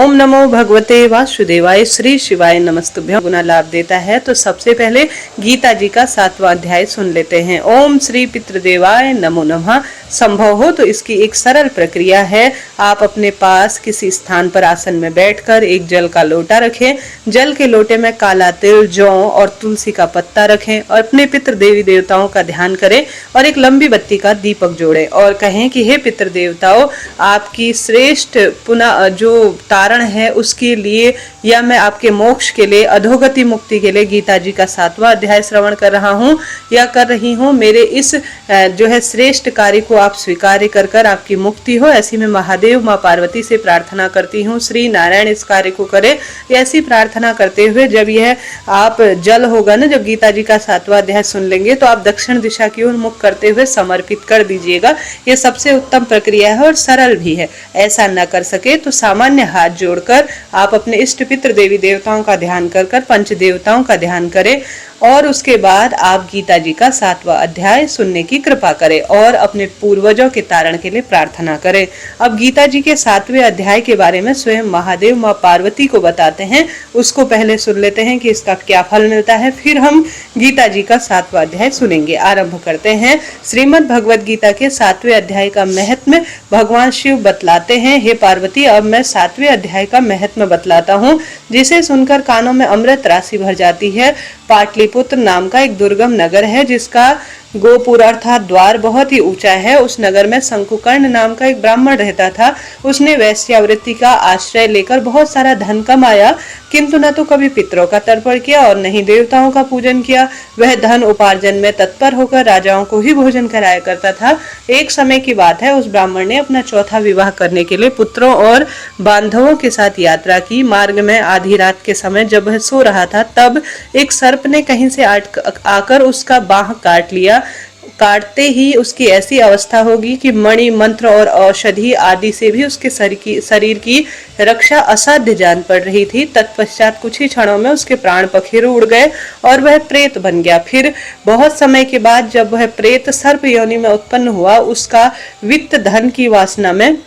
ओम नमो भगवते वासुदेवाय। श्री शिवाय नमस्तुभ्यं। गुना लाभ देता है तो सबसे पहले गीता जी का 7वां अध्याय सुन लेते हैं। ओम श्री पितृदेवाय नमो नमः। संभव हो तो इसकी एक सरल प्रक्रिया है। आप अपने पास किसी स्थान पर आसन में बैठकर एक जल का लोटा रखें। जल के लोटे में काला तिल, जौ और तुलसी का पत्ता रखें और अपने पितृ देवी देवताओं का ध्यान करें और एक लंबी बत्ती का दीपक जोड़ें और कहें कि हे पितृ देवताओं, आपकी श्रेष्ठ पुनः जो तारण है उसके लिए या मैं आपके मोक्ष के लिए, अधोगति मुक्ति के लिए गीता जी का 7वां अध्याय श्रवण कर रहा हूँ या कर रही हूँ। मेरे इस जो है श्रेष्ठ कार्य को आप स्वीकार कर आपकी मुक्ति हो, ऐसी मैं महादेव माँ पार्वती से प्रार्थना करती हूँ। श्री नारायण इस कार्य को करे। ऐसी प्रार्थना करते हुए जब यह आप जल होगा ना, जब गीता जी का 7वां अध्याय सुन लेंगे तो आप दक्षिण दिशा की ओर मुख करते हुए समर्पित कर दीजिएगा। ये सबसे उत्तम प्रक्रिया है और सरल भी है। ऐसा न कर सके तो सामान्य हाथ जोड़कर आप अपने इष्ट पितृ देवी देवताओं का ध्यान कर पंच देवताओं का ध्यान करें और उसके बाद आप गीता जी का 7वां अध्याय सुनने की कृपा करें और अपने पूर्वजों के तारण के लिए प्रार्थना करें। अब गीता जी के 7वें अध्याय के बारे में स्वयं महादेव माँ पार्वती को बताते हैं, उसको पहले सुन लेते हैं कि इसका क्या फल मिलता है, फिर हम गीता जी का 7वां अध्याय सुनेंगे। आरंभ करते हैं। श्रीमद् भगवद गीता के 7वें अध्याय का महत्व भगवान शिव बतलाते हैं। हे पार्वती, अब मैं 7वें अध्याय का महत्व बतलाता हूँ, जिसे सुनकर कानों में अमृत राशि भर जाती है। पाटलिपुत्र नाम का एक दुर्गम नगर है जिसका गोपुर अर्थात द्वार बहुत ही ऊंचा है। उस नगर में शंकुकर्ण नाम का एक ब्राह्मण रहता था। उसने वैश्यावृत्ति का आश्रय लेकर बहुत सारा धन कमाया, किंतु न तो कभी पितरों का तर्पण किया और न ही देवताओं का पूजन किया। वह धन उपार्जन में तत्पर होकर राजाओं को ही भोजन कराया करता था। एक समय की बात है, उस ब्राह्मण ने अपना चौथा विवाह करने के लिए पुत्रों और बांधवों के साथ यात्रा की। मार्ग में आधी रात के समय जब वह सो रहा था, तब एक सर्प ने कहीं से आकर उसका बाह काट लिया। काटते ही उसकी ऐसी अवस्था होगी कि मणि, मंत्र और औषधि आदि से भी उसके शरीर की रक्षा असाध्य जान पड़ रही थी। तत्पश्चात कुछ ही क्षणों में उसके प्राण पखेरु उड़ गए और वह प्रेत बन गया। फिर बहुत समय के बाद जब वह प्रेत सर्प योनि में उत्पन्न हुआ, उसका वित्त धन की वासना में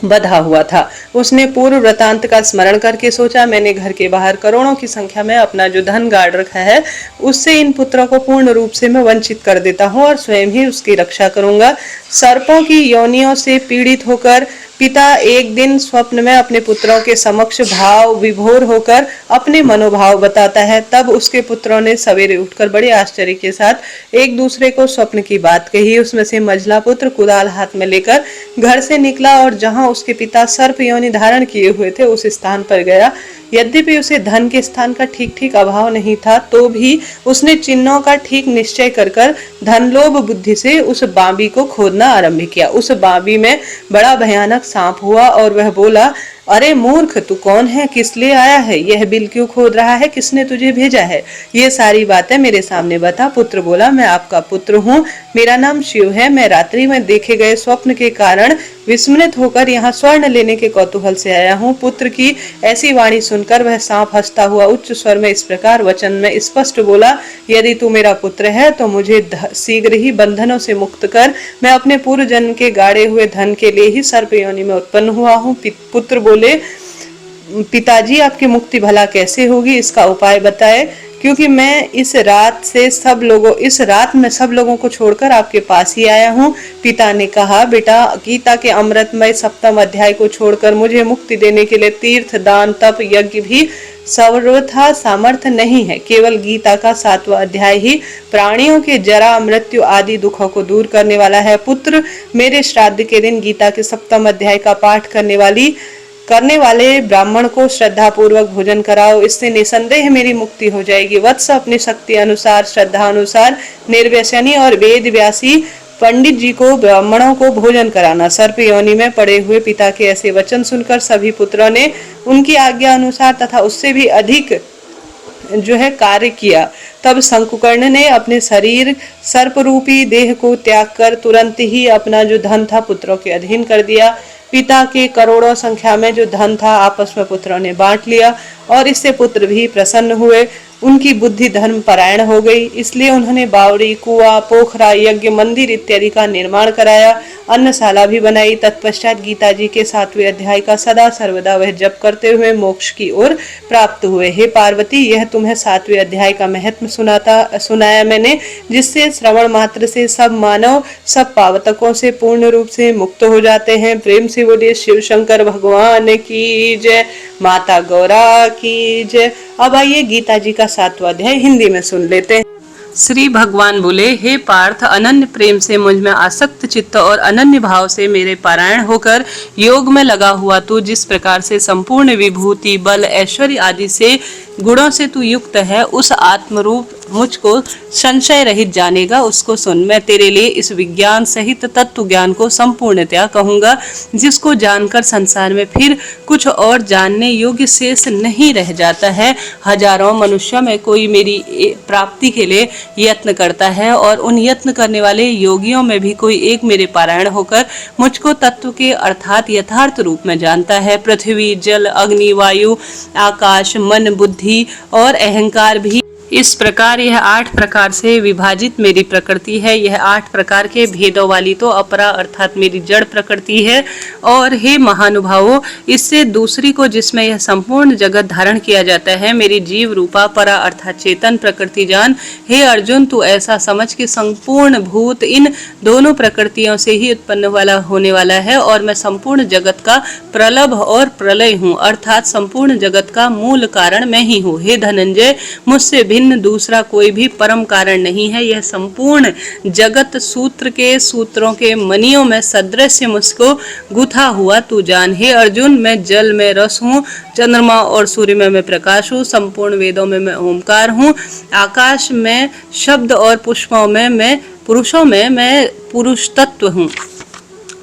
बधा हुआ था। उसने पूर्व वृतांत का स्मरण करके सोचा, मैंने घर के बाहर करोड़ों की संख्या में अपना जो धन गाड़ रखा है, उससे इन पुत्रों को पूर्ण रूप से मैं वंचित कर देता हूँ और स्वयं ही उसकी रक्षा करूंगा। सर्पों की योनियों से पीड़ित होकर पिता एक दिन स्वप्न में अपने पुत्रों के समक्ष भाव विभोर होकर अपने मनोभाव बताता है। तब उसके पुत्रों ने सवेरे उठकर बड़े आश्चर्य के साथ एक दूसरे को स्वप्न की बात कही। उसमें से मझला पुत्र कुदाल हाथ में लेकर घर से निकला और जहां उसके पिता सर्प योनि धारण किए हुए थे उस स्थान पर गया। यद्यपि उसे धन के स्थान का ठीक अभाव नहीं था, तो भी उसने चिन्हों का ठीक निश्चय कर धनलोभ बुद्धि से उस बांबी को खोदना आरंभ किया। उस बांबी में बड़ा भयानक सांप हुआ और वह बोला, अरे मूर्ख, तू कौन है, किस लिए आया है, यह बिल क्यों खोद रहा है, किसने तुझे भेजा है, ये सारी बातें मेरे सामने बता। पुत्र बोला, मैं आपका पुत्र हूँ, मेरा नाम शिव है। मैं रात्रि में देखे गए स्वप्न के कारण विस्मृत होकर यहाँ स्वर्ण लेने के कौतूहल से आया हूँ। पुत्र की ऐसी वाणी सुनकर वह सांप हंसता हुआ उच्च स्वर में इस प्रकार वचन में स्पष्ट बोला, यदि तू मेरा पुत्र है तो मुझे शीघ्र ही बंधनों से मुक्त कर। मैं अपने पूर्व जन्म के गाड़े हुए धन के लिए ही सर्प योनि में उत्पन्न हुआ हूँ। पुत्र बोले, पिताजी, आपकी मुक्ति भला कैसे होगी, इसका उपाय बताए, क्योंकि मैं इस रात में सब लोगों को छोड़कर आपके पास ही आया हूँ। पिता ने कहा, बेटा, गीता के अमृतमय 7वें अध्याय को छोड़कर मुझे मुक्ति देने के लिए तीर्थ, दान, तप, यज्ञ भी सर्वथा सामर्थ्य नहीं है। केवल गीता का 7वां अध्याय ही प्राणियों के जरा, मृत्यु आदि दुखों को दूर करने वाला है। पुत्र, मेरे श्राद्ध के दिन गीता के 7वें अध्याय का पाठ करने वाले ब्राह्मण को श्रद्धा पूर्वक भोजन कराओ, इससे निसंदेह मेरी मुक्ति हो जाएगी। वत्स, अपनी शक्ति अनुसार, श्रद्धा अनुसार निर्व्यसनी और वेद व्यासी पंडित जी को, ब्राह्मणों को भोजन कराना। सर्प योनि में पड़े हुए पिता के ऐसे वचन सुनकर सभी पुत्रों ने उनकी आज्ञा अनुसार तथा उससे भी अधिक जो है कार्य किया। तब शंकुकर्ण ने अपने शरीर सर्प रूपी देह को त्याग कर तुरंत ही अपना जो धन था पुत्रों के अधीन कर दिया। पिता के करोड़ों संख्या में जो धन था आपस में पुत्रों ने बांट लिया और इससे पुत्र भी प्रसन्न हुए। उनकी बुद्धि धर्म परायण हो गई। इसलिए उन्होंने बावड़ी, कुआं, पोखरा, यज्ञ, मंदिर इत्यादि का निर्माण कराया, अन्नशाला भी बनाई। तत्पश्चात गीता जी के 7वें अध्याय का सदा सर्वदा वह जप करते हुए मोक्ष की ओर प्राप्त हुए। हे पार्वती, यह तुम्हें 7वें अध्याय का महत्व सुनाया मैंने, जिससे श्रवण मात्र से सब मानव सब पावतकों से पूर्ण रूप से मुक्त हो जाते हैं। प्रेम से बोलिए शिव शंकर भगवान की जय, माता गौरा की जय। अब आइए गीता जी का 7वां अध्याय हिंदी में सुन लेते हैं। श्री भगवान बोले, हे पार्थ, अनन्य प्रेम से मुझ में आसक्त चित्त और अनन्य भाव से मेरे पारायण होकर योग में लगा हुआ तू जिस प्रकार से संपूर्ण विभूति, बल, ऐश्वर्य आदि से गुणों से तू युक्त है, उस आत्मरूप मुझको संशय रहित जानेगा, उसको सुन। मैं तेरे लिए इस विज्ञान सहित तत्व ज्ञान को संपूर्णतया कहूंगा, जिसको जानकर संसार में फिर कुछ और जानने योग्य शेष नहीं रह जाता है। हजारों मनुष्यों में कोई मेरी प्राप्ति के लिए यत्न करता है, और उन यत्न करने वाले योगियों में भी कोई एक मेरे पारायण होकर मुझको तत्व के अर्थात यथार्थ रूप में जानता है। पृथ्वी, जल, अग्नि, वायु, आकाश, मन, बुद्धि और अहंकार भी इस प्रकार यह 8 प्रकार से विभाजित मेरी प्रकृति है। यह 8 प्रकार के भेदों वाली तो अपरा अर्थात मेरी जड़ प्रकृति है। और हे महानुभावों, इससे दूसरी को जिसमें यह संपूर्ण जगत धारण किया जाता है, मेरी जीव रूपा परा अर्थात चेतन प्रकृति जान। हे अर्जुन, तू ऐसा समझ कि संपूर्ण भूत इन दोनों प्रकृतियों से ही उत्पन्न वाला होने वाला है, और मैं संपूर्ण जगत का प्रलभ और प्रलय हूँ, अर्थात संपूर्ण जगत का मूल कारण मैं ही हूँ। हे धनंजय, मुझसे भिन्न दूसरा कोई भी परम कारण नहीं है। यह संपूर्ण जगत सूत्र के सूत्रों के मणियों में सदृश मुझको गुथा हुआ तू जान। हे अर्जुन, मैं जल में रस हूँ, चंद्रमा और सूर्य में मैं प्रकाश हूँ, संपूर्ण वेदों में मैं ओंकार हूँ, आकाश में शब्द और पुष्पों में मैं पुरुषों में मैं पुरुष तत्व हूँ।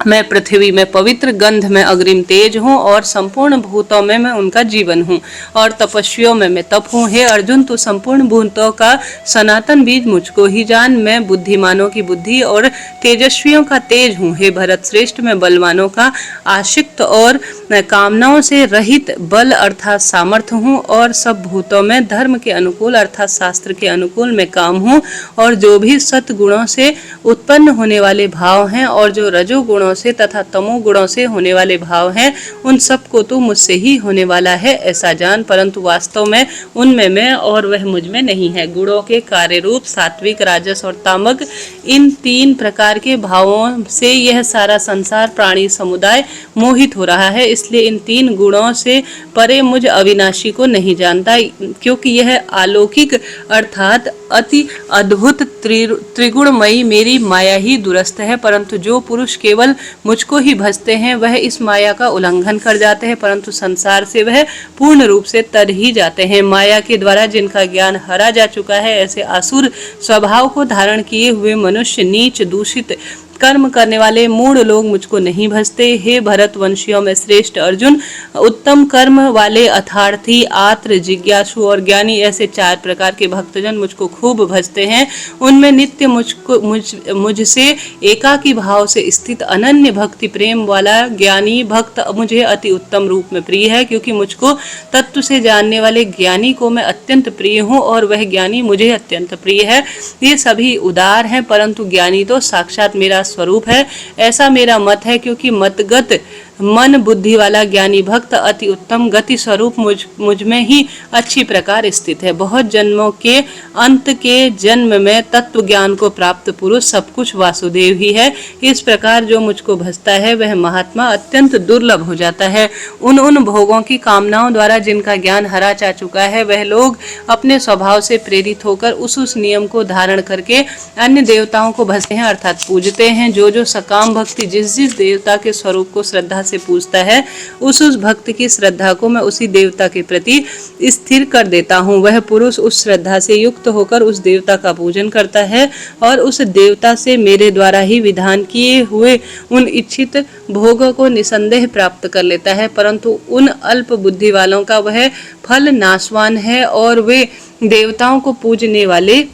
मैं पृथ्वी में पवित्र, गंध में अग्रिम तेज हूँ, और संपूर्ण भूतों में मैं उनका जीवन हूँ, और तपस्वियों में मैं तप हूँ। हे अर्जुन, तू संपूर्ण भूतों का सनातन बीज मुझको ही जान। मैं बुद्धिमानों की बुद्धि और तेजस्वियों का तेज हूँ। हे भरत श्रेष्ठ, मैं बलवानों का आशिक्त और कामनाओं से रहित बल अर्थात सामर्थ्य हूँ, और सब भूतों में धर्म के अनुकूल अर्थात शास्त्र के अनुकूल मैं काम हूँ। और जो भी सत्गुणों से उत्पन्न होने वाले भाव हैं, और जो रजोगुणों से तथा तमो गुणों से होने वाले भाव हैं, उन सब को तो मुझसे ही होने वाला है ऐसा जान। परंतु वास्तव में उनमें मैं और वह मुझ में नहीं है। गुणों के कार्य रूप सात्विक, राजस और तामक, इन 3 प्रकार के भावों से यह सारा संसार प्राणी समुदाय मोहित हो रहा है। इसलिए इन 3 गुणों से परे मुझ अविनाशी को नहीं जानता, क्योंकि यह अलौकिक अर्थात अति अद्भुत त्रिगुणमयी मेरी माया ही दुरस्त है। परंतु जो पुरुष केवल मुझको ही भजते हैं, वह इस माया का उल्लंघन कर जाते हैं, परंतु संसार से वह पूर्ण रूप से तर ही जाते हैं। माया के द्वारा जिनका ज्ञान हरा जा चुका है, ऐसे आसुर स्वभाव को धारण किए हुए मनुष्य, नीच दूषित कर्म करने वाले मूढ़ लोग मुझको नहीं भजते। हे भरत वंशियों में श्रेष्ठ अर्जुन, उत्तम कर्म वाले अर्थार्थी, आत्र, जिज्ञासु और ज्ञानी, ऐसे 4 प्रकार के भक्तजन मुझको खूब भजते हैं। उनमें नित्य मुझसे एकाकी भाव से स्थित अनन्य भक्ति प्रेम वाला ज्ञानी भक्त मुझे अति उत्तम रूप में प्रिय है, क्योंकि मुझको तत्व से जानने वाले ज्ञानी को मैं अत्यंत प्रिय हूँ, और वह ज्ञानी मुझे अत्यंत प्रिय है। ये सभी उदार हैं, परंतु ज्ञानी तो साक्षात मेरा स्वरूप है, ऐसा मेरा मत है। क्योंकि मतगत मन बुद्धि वाला ज्ञानी भक्त अति उत्तम गति स्वरूप मुझ में ही अच्छी प्रकार स्थित है। बहुत जन्मों के अंत के जन्म में तत्व ज्ञान को प्राप्त पुरुष सब कुछ वासुदेव ही है। इस प्रकार जो मुझको भजता है, वह महात्मा अत्यंत दुर्लभ हो जाता है। उन भोगों की कामनाओं द्वारा जिनका ज्ञान हरा जा चुका है, वह लोग अपने स्वभाव से प्रेरित होकर उस नियम को धारण करके अन्य देवताओं को भजते हैं अर्थात पूजते हैं। जो सकाम भक्ति जिस देवता के स्वरूप को श्रद्धा से पूजता है, उस भक्त की श्रद्धा को मैं उसी देवता के प्रति स्थिर कर देता हूँ। वह पुरुष उस श्रद्धा से युक्त होकर उस देवता का पूजन करता है, और उस देवता से मेरे द्वारा ही विधान किए हुए उन इच्छित भोगों को निसंदेह प्राप्त कर लेता है। परंतु उन अल्प बुद्धि वालों का वह फल नाशवान है, और वे देवताओं को पूजने वाले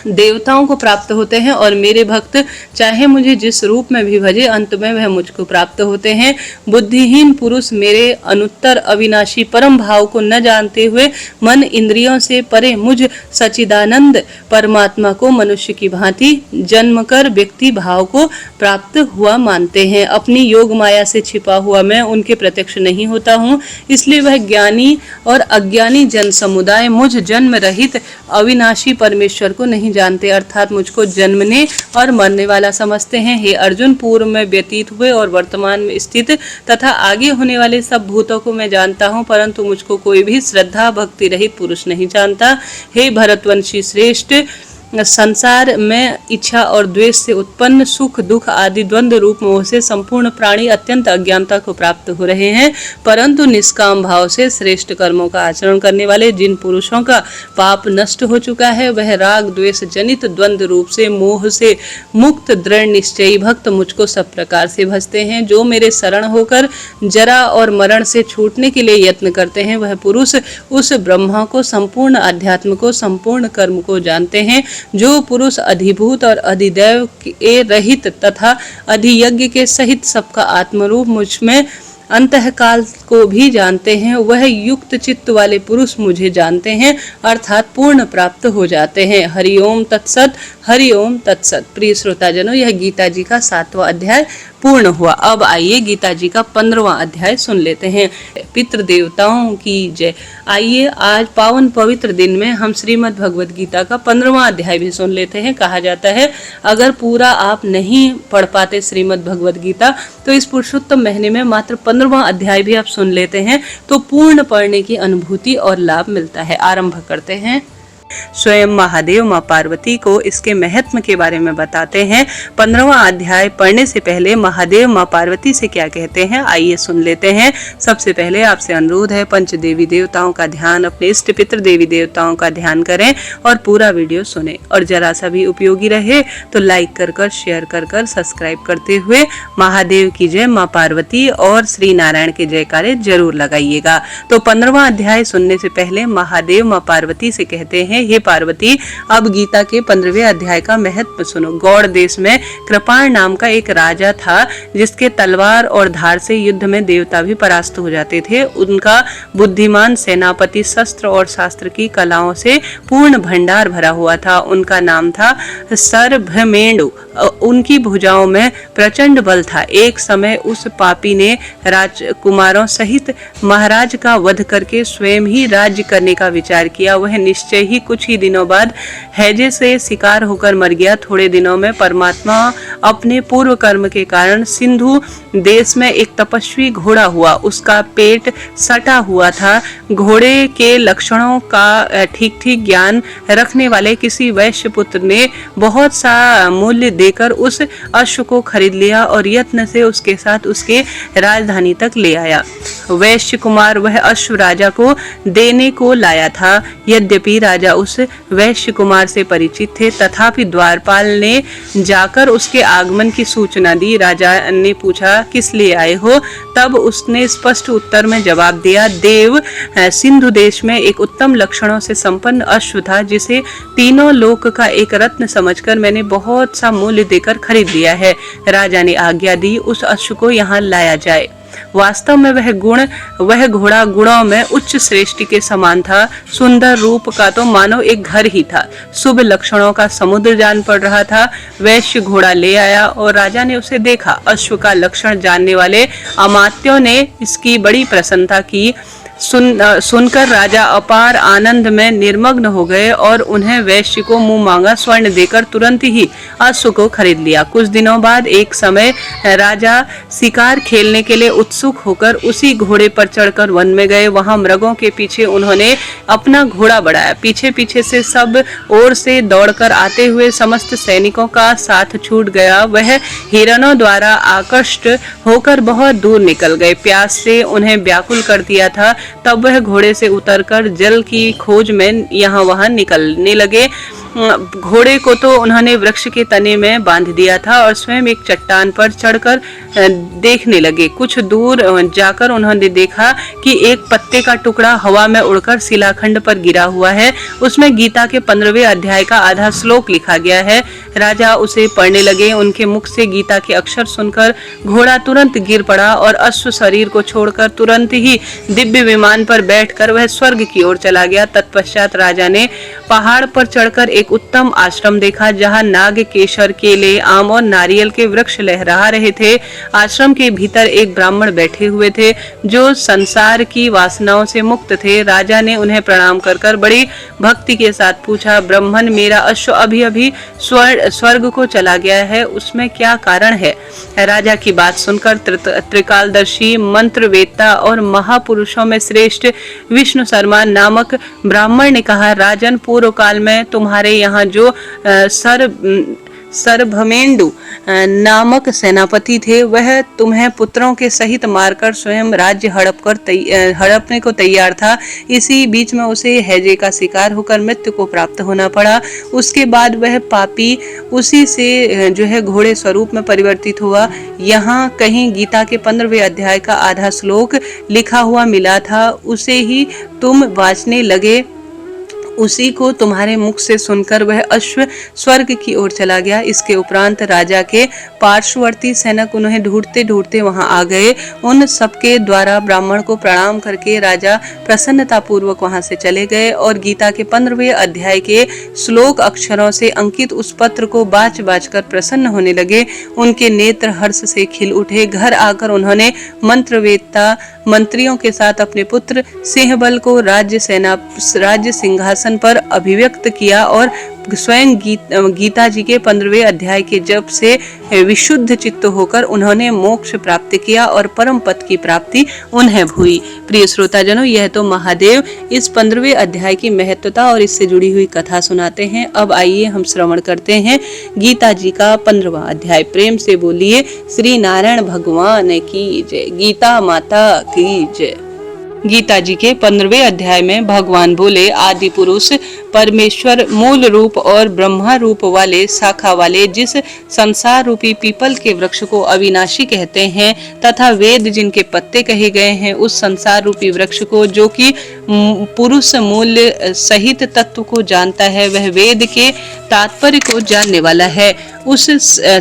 देवताओं को प्राप्त होते हैं और मेरे भक्त चाहे मुझे जिस रूप में भी भजे अंत में वह मुझको प्राप्त होते हैं। बुद्धिहीन पुरुष मेरे अनुत्तर अविनाशी परम भाव को न जानते हुए मन इंद्रियों से परे मुझ सच्चिदानंद परमात्मा को मनुष्य की भांति जन्म कर व्यक्ति भाव को प्राप्त हुआ मानते हैं। अपनी योग माया से छिपा हुआ मैं उनके प्रत्यक्ष नहीं होता हूँ, इसलिए वह ज्ञानी और अज्ञानी जन समुदाय मुझ जन्म रहित अविनाशी परमेश्वर को नहीं जानते, अर्थात मुझको जन्मने और मरने वाला समझते हैं। हे अर्जुन, पूर्व में व्यतीत हुए और वर्तमान में स्थित तथा आगे होने वाले सब भूतों को मैं जानता हूँ, परंतु मुझको कोई भी श्रद्धा भक्ति रहित पुरुष नहीं जानता। हे भरतवंशी श्रेष्ठ, संसार में इच्छा और द्वेष से उत्पन्न सुख दुख आदि द्वंद्व रूप मोह से संपूर्ण प्राणी अत्यंत अज्ञानता को प्राप्त हो रहे हैं, परंतु निष्काम भाव से श्रेष्ठ कर्मों का आचरण करने वाले जिन पुरुषों का पाप नष्ट हो चुका है, वह राग द्वेष जनित द्वंद्व रूप से मोह से मुक्त दृढ़ निश्चयी भक्त मुझको सब प्रकार से भजते हैं। जो मेरे शरण होकर जरा और मरण से छूटने के लिए यत्न करते हैं, वह पुरुष उस ब्रह्मा को, संपूर्ण अध्यात्म को, संपूर्ण कर्म को जानते हैं। जो पुरुष अधिभूत और अधिदैव के रहित तथा अधियज्ञ के सहित सबका आत्मरूप मुझ में अंतःकाल को भी जानते हैं, वह युक्त चित्त वाले पुरुष मुझे जानते हैं, अर्थात पूर्ण प्राप्त हो जाते हैं। हरिओम तत्सत, हरिओम तत्सत। प्रिय श्रोताजनों, यह गीता जी का 7वां अध्याय पूर्ण हुआ। अब आइए गीता जी का 15वां अध्याय सुन लेते हैं। पितृ देवताओं की जय। आइए आज पावन पवित्र दिन में हम श्रीमद् भगवद गीता का 15वां अध्याय भी सुन लेते हैं। कहा जाता है अगर पूरा आप नहीं पढ़ पाते श्रीमद् भगवद गीता, तो इस पुरुषोत्तम महीने में मात्र 15वां अध्याय भी आप सुन लेते हैं तो पूर्ण पढ़ने की अनुभूति और लाभ मिलता है। आरंभ करते हैं। स्वयं महादेव माँ पार्वती को इसके महत्व के बारे में बताते हैं। 15वां अध्याय पढ़ने से पहले महादेव माँ पार्वती से क्या कहते हैं, आइए सुन लेते हैं। सबसे पहले आपसे अनुरोध है, पंच देवी देवताओं का ध्यान, अपने इष्ट पितृ देवी देवताओं का ध्यान करें और पूरा वीडियो सुने, और जरा सा भी उपयोगी रहे तो लाइक कर शेयर कर सब्सक्राइब करते हुए महादेव की जय, माँ पार्वती और श्री नारायण के जयकारे जरूर लगाइएगा। तो 15वां अध्याय सुनने से पहले महादेव माँ पार्वती से कहते हैं, हे पार्वती, अब गीता के 15वें अध्याय का महत्व सुनो। गौड़ देश में कृपाण नाम का एक राजा था, जिसके तलवार और धार से युद्ध में देवता भी परास्त हो जाते थे। उनका बुद्धिमान सेनापति शस्त्र और शास्त्र की कलाओं से पूर्ण भंडार भरा हुआ था। उनका नाम था सरभमेंडु। उनकी भुजाओं में प्रचंड बल था। एक समय उस पापी ने राजकुमारों सहित महाराज का वध करके स्वयं ही राज्य करने का विचार किया। वह निश्चय ही कुछ ही दिनों बाद हैजे से शिकार होकर मर गया। थोड़े दिनों में परमात्मा अपने पूर्व कर्म के कारण सिंधु देश में एक तपस्वी घोड़ा हुआ। उसका पेट सटा हुआ था। घोड़े के लक्षणों का ठीक ठीक ज्ञान रखने वाले किसी वैश्य पुत्र ने बहुत सा मूल्य देकर उस अश्व को खरीद लिया और यत्न से उसके साथ उसके राजधानी तक ले आया। वैश्य कुमार वह अश्व राजा को देने को लाया था। यद्यपि राजा उस वैश्य कुमार से परिचित थे, तथापि द्वारपाल ने जाकर उसके आगमन की सूचना दी। राजा ने पूछा, किस लिए आए हो? तब उसने स्पष्ट उत्तर में जवाब दिया, देव, सिंधु देश में एक उत्तम लक्षणों से संपन्न अश्व था, जिसे तीनों लोक का एक रत्न समझकर मैंने बहुत सा मूल्य देकर खरीद लिया है। राजा ने आज्ञा दी, उस अश्व को यहाँ लाया जाए। वास्तव में वह घोड़ा गुणों में उच्च श्रेष्ठी के समान था। सुंदर रूप का तो मानो एक घर ही था। शुभ लक्षणों का समुद्र जान पड़ रहा था। वैश्य घोड़ा ले आया और राजा ने उसे देखा। अश्व का लक्षण जानने वाले अमात्यों ने इसकी बड़ी प्रशंसा की। सुनकर राजा अपार आनंद में निर्मग्न हो गए और उन्हें वैश्य को मुंह मांगा स्वर्ण देकर तुरंत ही अश्व को खरीद लिया। कुछ दिनों बाद एक समय राजा शिकार खेलने के लिए उत्सुक होकर उसी घोड़े पर चढ़कर वन में गए। वहां मृगों के पीछे उन्होंने अपना घोड़ा बढ़ाया। पीछे पीछे से सब ओर से दौड़कर आते हुए समस्त सैनिकों का साथ छूट गया। वह हिरणों द्वारा आकृष्ट होकर बहुत दूर निकल गए। प्यास से उन्हें व्याकुल कर दिया था। तब वह घोड़े से उतरकर जल की खोज में यहाँ वहाँ निकलने लगे। घोड़े को तो उन्होंने वृक्ष के तने में बांध दिया था और स्वयं एक चट्टान पर चढ़कर देखने लगे। कुछ दूर जाकर उन्होंने देखा कि एक पत्ते का टुकड़ा हवा में उड़कर शिलाखंड पर गिरा हुआ है। उसमें गीता के 15वें अध्याय का आधा श्लोक लिखा गया है। राजा उसे पढ़ने लगे। उनके मुख से गीता के अक्षर सुनकर घोड़ा तुरंत गिर पड़ा और अश्व शरीर को छोड़कर तुरंत ही दिव्य विमान पर बैठकर वह स्वर्ग की ओर चला गया। तत्पश्चात राजा ने पहाड़ पर चढ़कर एक उत्तम आश्रम देखा, जहाँ नाग, केसर, केले, आम और नारियल के वृक्ष लहरा रहे थे। आश्रम के भीतर एक ब्राह्मण बैठे हुए थे जो संसार की वासनाओं से मुक्त थे। राजा ने उन्हें प्रणाम कर बड़ी भक्ति के साथ पूछा, ब्राह्मण, मेरा अश्व अभी अभी स्वर्ग को चला गया है, उसमें क्या कारण है? राजा की बात सुनकर त्रिकालदर्शी, मंत्रवेत्ता और महापुरुषों में श्रेष्ठ विष्णु शर्मा नामक ब्राह्मण ने कहा, राजन, पूर्व काल में तुम्हारे यहाँ जो सरभमेंडु नामक सेनापति थे, वह तुम्हें पुत्रों के सहित मारकर स्वयं राज्य हड़पने को तैयार था। इसी बीच में उसे हैजे का शिकार होकर मृत्यु को प्राप्त होना पड़ा। उसके बाद वह पापी उसी से जो है घोड़े स्वरूप में परिवर्तित हुआ। यहाँ कहीं गीता के 15वें अध्याय का आधा श्लोक लिखा हुआ मिला था, उसे ही तुम वाचने लगे। उसी को तुम्हारे मुख से सुनकर वह अश्व स्वर्ग की ओर चला गया। इसके उपरांत राजा के पार्श्ववर्ती सैनिक उन्हें ढूंढते ढूंढते वहां आ गए। उन सबके द्वारा ब्राह्मण को प्रणाम करके राजा प्रसन्नता पूर्वक वहां से चले गए और गीता के 15वें अध्याय के श्लोक अक्षरों से अंकित उस पत्र को बाच बाच कर प्रसन्न होने लगे। उनके नेत्र हर्ष से खिल उठे। घर आकर उन्होंने मंत्रवेत्ता मंत्रियों के साथ अपने पुत्र सिंहबल को राज्य सिंहासन पर अभिव्यक्त किया और स्वयं गीता जी के 15वें अध्याय के जप से विशुद्ध चित्त होकर उन्होंने मोक्ष प्राप्त किया और परम पद की प्राप्ति उन्हें हुई। प्रिय श्रोताजनों, यह तो महादेव इस 15वें अध्याय की महत्वता और इससे जुड़ी हुई कथा सुनाते हैं। अब आइए हम श्रवण करते हैं गीता जी का 15वां अध्याय। प्रेम से बोलिए श्री नारायण भगवान की जय, गीता माता की जय। गीता जी के 15वें अध्याय में भगवान बोले, आदि पुरुष परमेश्वर मूल रूप और ब्रह्मा रूप वाले शाखा वाले जिस संसार रूपी पीपल के वृक्ष को अविनाशी कहते हैं तथा वेद जिनके पत्ते कहे गए हैं, उस संसार रूपी वृक्ष को जो कि पुरुष मूल्य सहित तत्व को जानता है, वह वेद के तात्पर्य को जानने वाला है। उस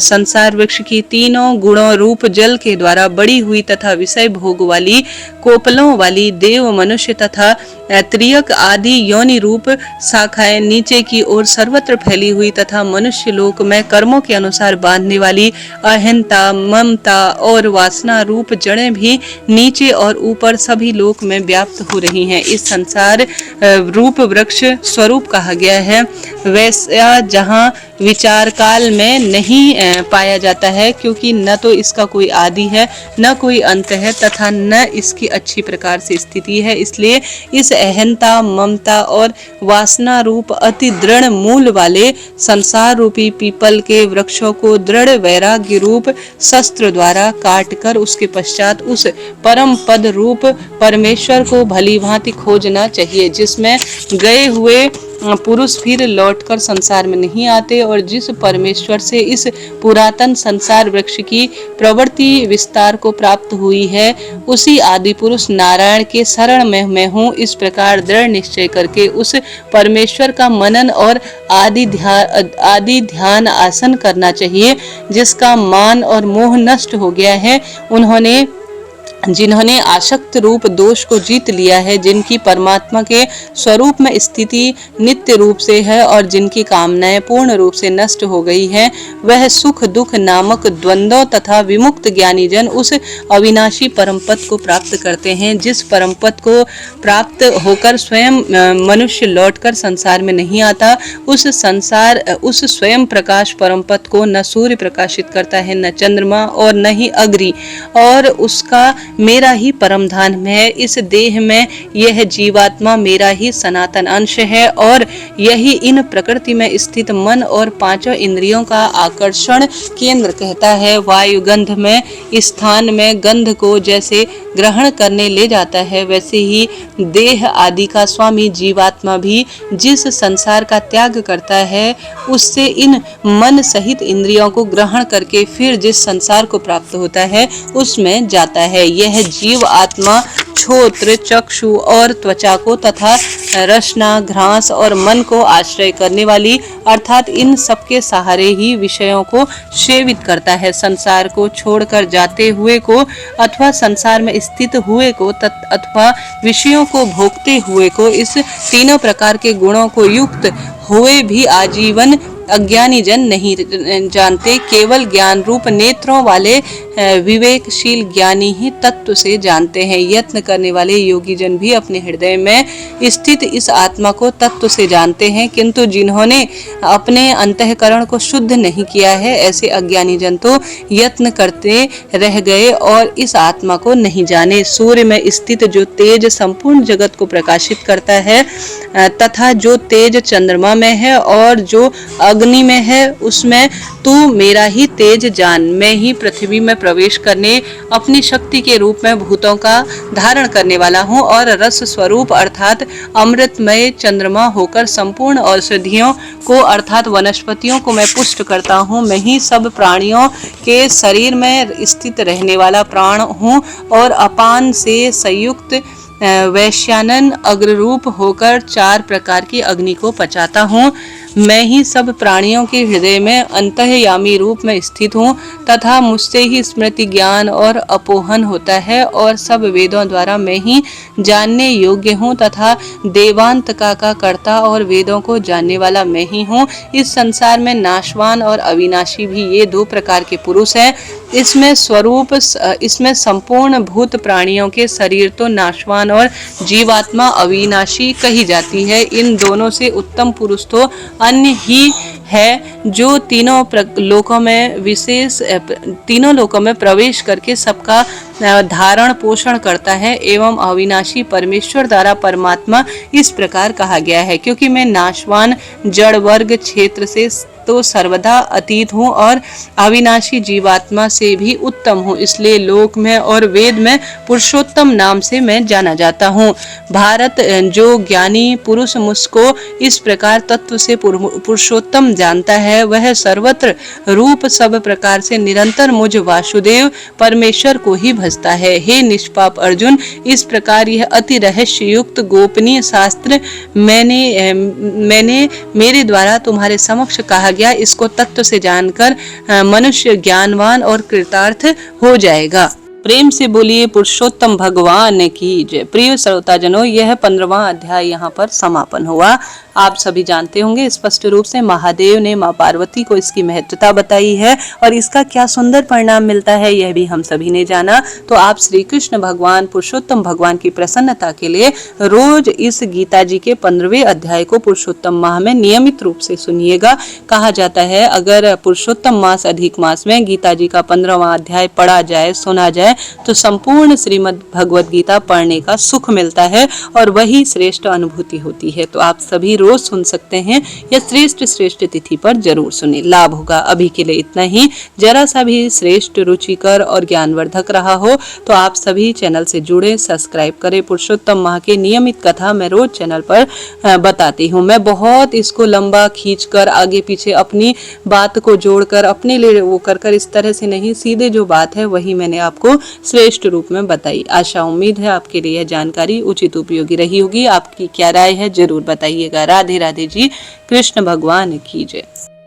संसार वृक्ष की तीनों गुणों रूप जल के द्वारा बड़ी हुई तथा विषय भोग वाली, कोपलों वाली, देव, मनुष्य तथा त्रियक आदि योनि रूप शाखाएं नीचे की ओर सर्वत्र फैली हुई तथा मनुष्य लोक में कर्मों के अनुसार बांधने वाली अहंता, ममता और वासना रूप जड़ें भी नीचे और ऊपर सभी लोक में व्याप्त हो रही हैं। इस संसार रूप वृक्ष स्वरूप कहा गया है। वैसा जहाँ विचार काल में नहीं पाया जाता है, क्योंकि न तो इसका कोई आदि है, न कोई अंत है तथा न इसकी अच्छी प्रकार से स्थिति है। इसलिए इस अहंता, ममता और वासना रूप अति दृढ़ मूल वाले संसार रूपी पीपल के वृक्षों को दृढ़ वैराग्य रूप शस्त्र द्वारा काटकर उसके पश्चात उस परम पद रूप परमेश्वर को भली भांति खोजना चाहिए, जिसमें गए हुए पुरुष फिर लौटकर संसार में नहीं आते और जिस परमेश्वर से इस पुरातन संसार वृक्ष की प्रवृत्ति विस्तार को प्राप्त हुई है, उसी आदि पुरुष नारायण के शरण में मैं हूँ। इस प्रकार दृढ़ निश्चय करके उस परमेश्वर का मनन और आदि ध्यान आसन करना चाहिए, जिसका मान और मोह नष्ट हो गया है। जिन्होंने आसक्त रूप दोष को जीत लिया है, जिनकी परमात्मा के स्वरूप में स्थिति नित्य रूप से है और जिनकी कामनाएं पूर्ण रूप से नष्ट हो गई है, वह सुख दुख नामक द्वंद्वों तथा विमुक्त ज्ञानी जन उस अविनाशी परम पद को प्राप्त करते हैं। जिस परम पद को प्राप्त होकर स्वयं मनुष्य लौटकर संसार में नहीं आता, उस स्वयं प्रकाश परम पद को न सूर्य प्रकाशित करता है, न चंद्रमा और न ही अग्नि, और उसका मेरा ही परम धाम है। इस देह में यह जीवात्मा मेरा ही सनातन अंश है और यही इन प्रकृति में स्थित मन और पांचों इंद्रियों का आकर्षण केंद्र कहता है। वायु गंध में स्थान में गंध को जैसे ग्रहण करने ले जाता है, वैसे ही देह आदि का स्वामी जीवात्मा भी जिस संसार का त्याग करता है, उससे इन मन सहित इंद्रियों को ग्रहण करके फिर जिस संसार को प्राप्त होता है उसमें जाता है। यह जीव आत्मा श्रोत्र, चक्षु और त्वचा को तथा रसना, घ्रास और मन को आश्रय करने वाली अर्थात इन सबके सहारे ही विषयों को सेवित करता है। संसार को छोड़कर जाते हुए को अथवा संसार में स्थित हुए को अथवा विषयों को भोगते हुए को, इस तीनों प्रकार के गुणों को युक्त हुए भी आजीवन अज्ञानी जन नहीं जानते। केवल ज्ञान रूप नेत्रों वाले विवेकशील ज्ञानी ही तत्व से जानते हैं। यत्न करने वाले योगी जन भी अपने हृदय में स्थित इस आत्मा को तत्व से जानते हैं, किंतु जिन्होंने अपने अंतःकरण को शुद्ध नहीं किया है, ऐसे अज्ञानी जन तो यत्न करते रह गए और इस आत्मा को नहीं जाने। सूर्य में स्थित जो तेज संपूर्ण जगत को प्रकाशित करता है तथा जो तेज चंद्रमा में है और जो अग्नि में है, उसमें तू मेरा ही तेज जान। मैं ही पृथ्वी में प्रवेश करने अपनी शक्ति के रूप में भूतों का धारण करने वाला हूँ और रस स्वरूप अर्थात अमृतमय चंद्रमा होकर संपूर्ण औषधियों को अर्थात वनस्पतियों को मैं पुष्ट करता हूँ। मैं ही सब प्राणियों के शरीर में स्थित रहने वाला प्राण हूँ और अपान से संयुक्त वैश्यानन अग्ररूप होकर 4 प्रकार की अग्नि को पचाता हूँ। मैं ही सब प्राणियों के हृदय में अंतर्यामी रूप में स्थित हूँ तथा मुझसे ही स्मृति, ज्ञान और अपोहन होता है और सब वेदों द्वारा मैं ही जानने योग्य हूँ तथा देवांतका का कर्ता और वेदों को जानने वाला मैं ही हूँ। इस संसार में नाशवान और अविनाशी भी ये 2 प्रकार के पुरुष हैं। इसमें संपूर्ण भूत प्राणियों के शरीर तो नाशवान और जीवात्मा अविनाशी कही जाती है। इन दोनों से उत्तम पुरुष तो अन्य ही है जो तीनों लोकों में प्रवेश करके सबका धारण पोषण करता है एवं अविनाशी परमेश्वर द्वारा परमात्मा इस प्रकार कहा गया है। क्योंकि मैं नाशवान जड़ वर्ग क्षेत्र से तो सर्वदा अतीत हूँ और अविनाशी जीवात्मा से भी उत्तम हूँ, इसलिए लोक में और वेद में पुरुषोत्तम नाम से मैं जाना जाता हूँ। भारत जो ज्ञानी पुरुष मुझको इस प्रकार तत्व से पुरुषोत्तम जानता है, वह सर्वत्र रूप सब प्रकार से निरंतर मुझ वासुदेव परमेश्वर को ही भजता है। हे निष्पाप अर्जुन, इस प्रकार यह अति रहस्य युक्त गोपनीय शास्त्र मैंने मेरे द्वारा तुम्हारे समक्ष कहा गया। इसको तत्व से जानकर मनुष्य ज्ञानवान और कृतार्थ हो जाएगा। प्रेम से बोलिए पुरुषोत्तम भगवान की जय। प्रिय श्रोताजनों, यह 15वां अध्याय यहाँ पर समापन हुआ। आप सभी जानते होंगे स्पष्ट रूप से महादेव ने माँ पार्वती को इसकी महत्वता बताई है और इसका क्या सुंदर परिणाम मिलता है यह भी हम सभी ने जाना। तो आप श्री कृष्ण भगवान पुरुषोत्तम भगवान की प्रसन्नता के लिए रोज इस गीता जी के 15वें अध्याय को पुरुषोत्तम माह में नियमित रूप से सुनिएगा। कहा जाता है अगर पुरुषोत्तम मास अधिक मास में गीता जी का 15वां अध्याय पढ़ा जाए, सुना जाए तो संपूर्ण श्रीमद् भगवद गीता पढ़ने का सुख मिलता है और वही श्रेष्ठ अनुभूति होती है। तो आप सभी रोज सुन सकते हैं या श्रेष्ठ तिथि पर जरूर सुने, लाभ होगा। अभी के लिए इतना ही। जरा सा भी श्रेष्ठ, रुचिकर और ज्ञानवर्धक रहा हो तो आप सभी चैनल से जुड़े, सब्सक्राइब करें। पुरुषोत्तम माह के नियमित कथा मैं रोज चैनल पर बताती हूँ। मैं बहुत इसको लंबा खींचकर आगे पीछे अपनी बात को जोड़कर अपने लिए वो कर इस तरह से नहीं, सीधे जो बात है वही मैंने आपको श्रेष्ठ रूप में बताई। आशा उम्मीद है आपके लिए यह जानकारी उचित उपयोगी रही होगी। आपकी क्या राय है जरूर बताइएगा। राधे राधे जी। कृष्ण भगवान की जय।